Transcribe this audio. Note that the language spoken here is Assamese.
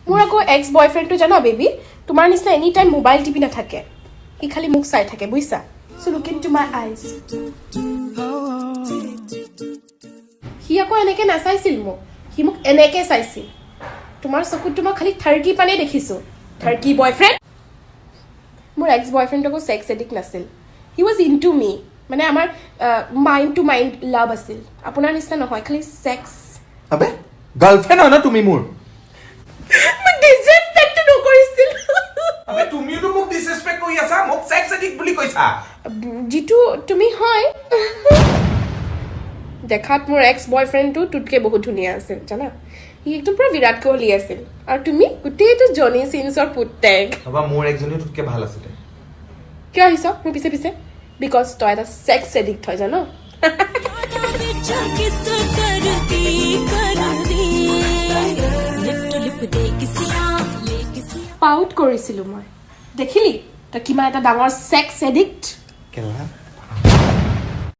মোৰ আকৌ এক্স বয়ফ্ৰেণ্ডটো জানা বেবি তোমাৰ নিচিনা এনি টাইম মোবাইল টিপি নাথাকে সি খালি মোক চাই থাকে বুইছা সো লুক ইনটু মাই আইজ সি আকৌ এনেকে নাচাইছিল মোক সি মোক এনেকে চাইছিল তোমাৰ চকুত মই খালি থাৰ্কি পানে দেখিছো থাৰ্কি বয়ফ্ৰেণ্ড মোৰ এক্স বয়ফ্ৰেণ্ডকো সেক্স এডিক্ট নাছিল হি ৱাজ ইনটু মি মানে আমাৰ মাইণ্ড টু মাইণ্ড লাভ আছিল আপোনাৰ নিচিনা নহয় খালি সেক্স আবে গাৰ্লফ্ৰেণ্ড হয় না তুমি মোৰ মই ডিসৰেসপেক্ট নকৰিছিল আবে তুমিও তো মোক ডিসৰেসপেক্ট কৰি আছা মোক সেক্স এডিক্ট বুলি কৈছা জিতু তুমি হয় দেখাত মোৰ এক্স বয়ফ্ৰেণ্ডটো তুতকে বহুত ধুনীয়া আছিল জানা সি একদম পুৰা বিৰাট কোহলি আছিল আৰু তুমি গোটেইটো জনি সিনছৰ পুতেক বাবা মোৰ একজনী তুতকে ভাল আছিল কিয় আহিছ মোৰ পিছে পিছে বিকজ তই এটা সেক্স এডিক্ট হয় জানো পাউট কৰিছিলো মই দেখিলি তই কিমান এটা ডাঙৰ সেক্স এডিক্ট কেলা